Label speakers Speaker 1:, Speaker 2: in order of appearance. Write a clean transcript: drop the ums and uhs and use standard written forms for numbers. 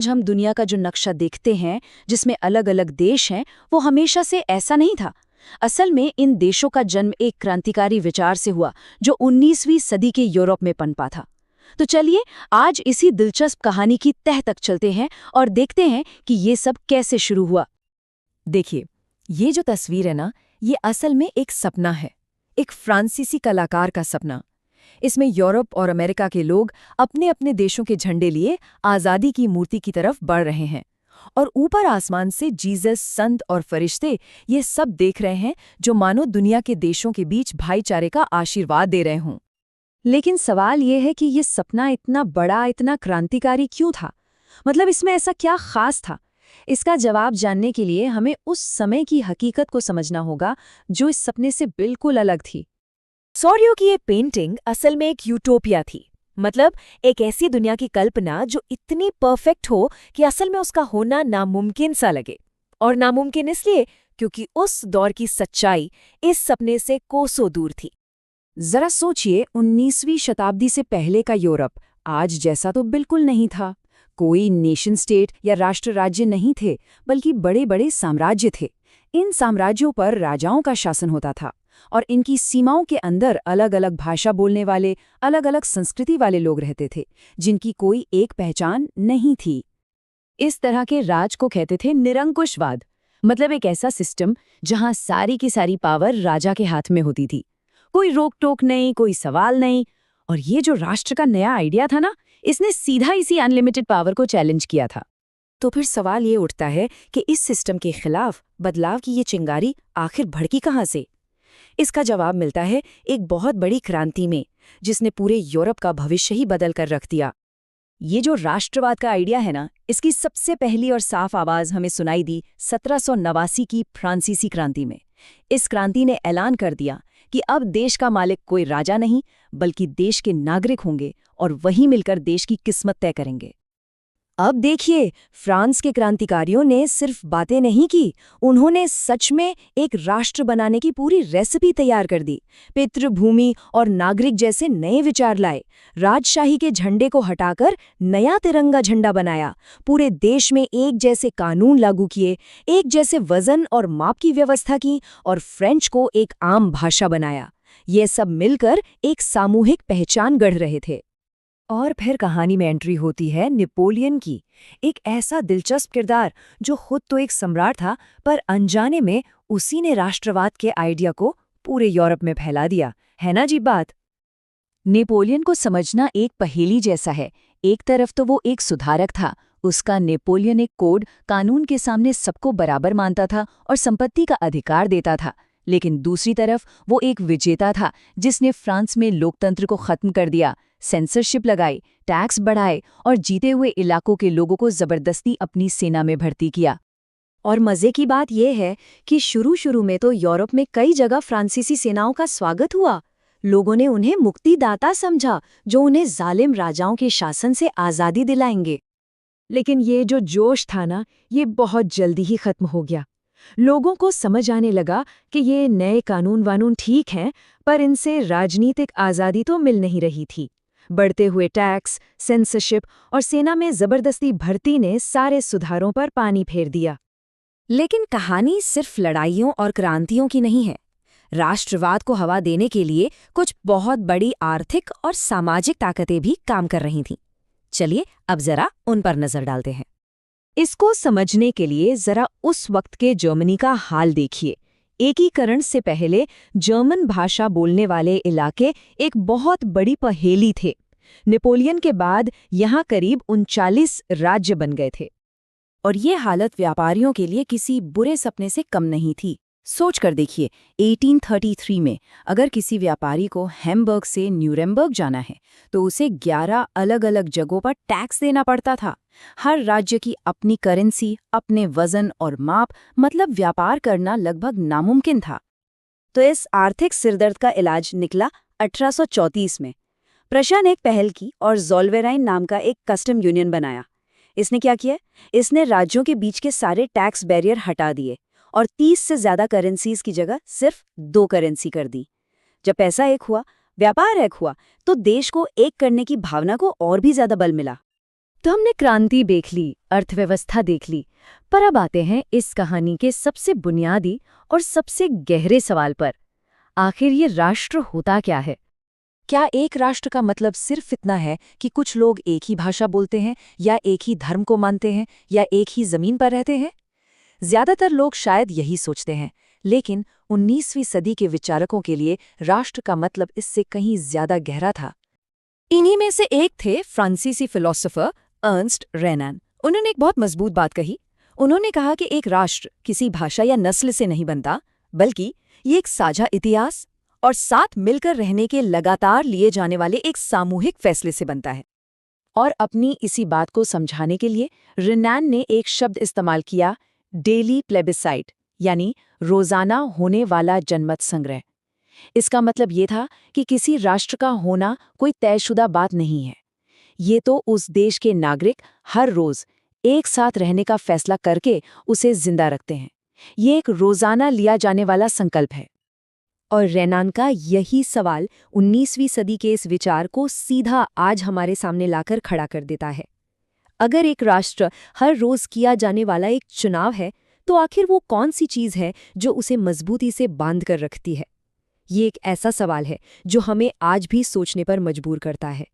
Speaker 1: आज हम दुनिया का जो नक्शा देखते हैं जिसमें अलग अलग देश हैं, वो हमेशा से ऐसा नहीं था। असल में इन देशों का जन्म एक क्रांतिकारी विचार से हुआ जो 19वीं सदी के यूरोप में पनपा था। तो चलिए आज इसी दिलचस्प कहानी की तह तक चलते हैं और देखते हैं कि ये सब कैसे शुरू हुआ।
Speaker 2: देखिए, ये जो तस्वीर है ना, ये असल में एक सपना है, एक फ्रांसीसी कलाकार का सपना। इसमें यूरोप और अमेरिका के लोग अपने अपने देशों के झंडे लिए आज़ादी की मूर्ति की तरफ बढ़ रहे हैं, और ऊपर आसमान से जीसस, संत और फरिश्ते ये सब देख रहे हैं, जो मानो दुनिया के देशों के बीच भाईचारे का आशीर्वाद दे रहे हों।
Speaker 1: लेकिन सवाल ये है कि ये सपना इतना बड़ा, इतना क्रांतिकारी क्यों था? मतलब इसमें ऐसा क्या खास था? इसका जवाब जानने के लिए हमें उस समय की हकीकत को समझना होगा जो इस सपने से बिल्कुल अलग थी।
Speaker 2: सॉरियो की ये पेंटिंग असल में एक यूटोपिया थी, मतलब एक ऐसी दुनिया की कल्पना जो इतनी परफेक्ट हो कि असल में उसका होना नामुमकिन सा लगे। और नामुमकिन इसलिए क्योंकि उस दौर की सच्चाई इस सपने से कोसों दूर थी।
Speaker 1: जरा सोचिए, 19वीं शताब्दी से पहले का यूरोप आज जैसा तो बिल्कुल नहीं था। कोई नेशन स्टेट या राष्ट्र राज्य नहीं थे, बल्कि बड़े बड़े साम्राज्य थे। इन साम्राज्यों पर राजाओं का शासन होता था और इनकी सीमाओं के अंदर अलग अलग भाषा बोलने वाले, अलग अलग संस्कृति वाले लोग रहते थे, जिनकी कोई एक पहचान नहीं थी। इस तरह के राज को कहते थे निरंकुशवाद, मतलब एक ऐसा सिस्टम जहां सारी की सारी पावर राजा के हाथ में होती थी। कोई रोक टोक नहीं, कोई सवाल नहीं। और ये जो राष्ट्र का नया आइडिया था ना, इसने सीधा इसी अनलिमिटेड पावर को चैलेंज किया था। तो फिर सवाल ये उठता है कि इस सिस्टम के खिलाफ बदलाव की ये चिंगारी आखिर भड़की कहाँ से? इसका जवाब मिलता है एक बहुत बड़ी क्रांति में, जिसने पूरे यूरोप का भविष्य ही बदल कर रख दिया। ये जो राष्ट्रवाद का आइडिया है ना, इसकी सबसे पहली और साफ आवाज हमें सुनाई दी 1789 की फ्रांसीसी क्रांति में। इस क्रांति ने ऐलान कर दिया कि अब देश का मालिक कोई राजा नहीं, बल्कि देश के नागरिक होंगे और वही मिलकर देश की किस्मत तय करेंगे। अब देखिए, फ्रांस के क्रांतिकारियों ने सिर्फ बातें नहीं की, उन्होंने सच में एक राष्ट्र बनाने की पूरी रेसिपी तैयार कर दी। पितृभूमि और नागरिक जैसे नए विचार लाए, राजशाही के झंडे को हटाकर नया तिरंगा झंडा बनाया, पूरे देश में एक जैसे कानून लागू किए, एक जैसे वजन और माप की व्यवस्था की और फ्रेंच को एक आम भाषा बनाया। ये सब मिलकर एक सामूहिक पहचान गढ़ रहे थे। और फिर कहानी में एंट्री होती है नेपोलियन की, एक ऐसा दिलचस्प किरदार जो खुद तो एक सम्राट था, पर अनजाने में उसी ने राष्ट्रवाद के आइडिया को पूरे यूरोप में फैला दिया। है ना जी बात? नेपोलियन को समझना एक पहेली जैसा है। एक तरफ तो वो एक सुधारक था, उसका नेपोलियन एक कोड कानून के सामने सबको बराबर मानता था और संपत्ति का अधिकार देता था। लेकिन दूसरी तरफ वो एक विजेता था जिसने फ्रांस में लोकतंत्र को खत्म कर दिया, सेंसरशिप लगाई, टैक्स बढ़ाए और जीते हुए इलाकों के लोगों को जबरदस्ती अपनी सेना में भर्ती किया। और मजे की बात यह है कि शुरू में तो यूरोप में कई जगह फ्रांसीसी सेनाओं का स्वागत हुआ। लोगों ने उन्हें मुक्तिदाता समझा, जो उन्हें जालिम राजाओं के शासन से आज़ादी दिलाएंगे। लेकिन ये जो जोश था ना, ये बहुत जल्दी ही खत्म हो गया। लोगों को समझ आने लगा कि ये नए कानून वानून ठीक हैं, पर इनसे राजनीतिक आज़ादी तो मिल नहीं रही थी। बढ़ते हुए टैक्स, सेंसरशिप और सेना में जबरदस्ती भर्ती ने सारे सुधारों पर पानी फेर दिया। लेकिन कहानी सिर्फ लड़ाइयों और क्रांतियों की नहीं है। राष्ट्रवाद को हवा देने के लिए कुछ बहुत बड़ी आर्थिक और सामाजिक ताकतें भी काम कर रही थीं। चलिए अब जरा उन पर नजर डालते हैं। इसको समझने के लिए जरा उस वक्त के जर्मनी का हाल देखिए। एकीकरण से पहले जर्मन भाषा बोलने वाले इलाके एक बहुत बड़ी पहेली थे। नेपोलियन के बाद यहाँ करीब 39 राज्य बन गए थे। और ये हालत व्यापारियों के लिए किसी बुरे सपने से कम नहीं थी। सोच कर देखिए, 1833 में अगर किसी व्यापारी को हैम्बर्ग से न्यूरेमबर्ग जाना है तो उसे 11 अलग अलग जगहों पर टैक्स देना पड़ता था। हर राज्य की अपनी करेंसी, अपने वजन और माप, मतलब व्यापार करना लगभग नामुमकिन था। तो इस आर्थिक सिरदर्द का इलाज निकला 1834 में। प्रशा ने एक पहल की और ज़ोल्वेराइन नाम का एक कस्टम यूनियन बनाया। इसने क्या किया? इसने राज्यों के बीच के सारे टैक्स बैरियर हटा दिए और 30 से ज्यादा करेंसीज की जगह सिर्फ 2 करेंसी कर दी। जब पैसा एक हुआ, व्यापार एक हुआ, तो देश को एक करने की भावना को और भी ज्यादा बल मिला।
Speaker 2: तो हमने क्रांति देख ली, अर्थव्यवस्था देख ली, पर अब आते हैं इस कहानी के सबसे बुनियादी और सबसे गहरे सवाल पर। आखिर ये राष्ट्र होता क्या है?
Speaker 1: क्या एक राष्ट्र का मतलब सिर्फ इतना है कि कुछ लोग एक ही भाषा बोलते हैं, या एक ही धर्म को मानते हैं, या एक ही जमीन पर रहते हैं? ज्यादातर लोग शायद यही सोचते हैं, लेकिन 19वीं सदी के विचारकों के लिए राष्ट्र का मतलब इससे कहीं ज्यादा गहरा था।
Speaker 2: इन्हीं में से एक थे फ्रांसीसी फिलोसोफर अर्नस्ट रेनान। उन्होंने एक बहुत मजबूत बात कही। उन्होंने कहा कि एक राष्ट्र किसी भाषा या नस्ल से नहीं बनता, बल्कि ये एक साझा इतिहास और साथ मिलकर रहने के लगातार लिए जाने वाले एक सामूहिक फैसले से बनता है।
Speaker 1: और अपनी इसी बात को समझाने के लिए रेनान ने एक शब्द इस्तेमाल किया, डेली प्लेबिसाइट, यानी रोजाना होने वाला जनमत संग्रह। इसका मतलब ये था कि किसी राष्ट्र का होना कोई तयशुदा बात नहीं है। ये तो उस देश के नागरिक हर रोज एक साथ रहने का फैसला करके उसे जिंदा रखते हैं। ये एक रोजाना लिया जाने वाला संकल्प है।
Speaker 2: और रेनान का यही सवाल 19वीं सदी के इस विचार को सीधा आज हमारे सामने लाकर खड़ा कर देता है। अगर एक राष्ट्र हर रोज किया जाने वाला एक चुनाव है, तो आखिर वो कौन सी चीज है जो उसे मजबूती से बांध कर रखती है? ये एक ऐसा सवाल है जो हमें आज भी सोचने पर मजबूर करता है।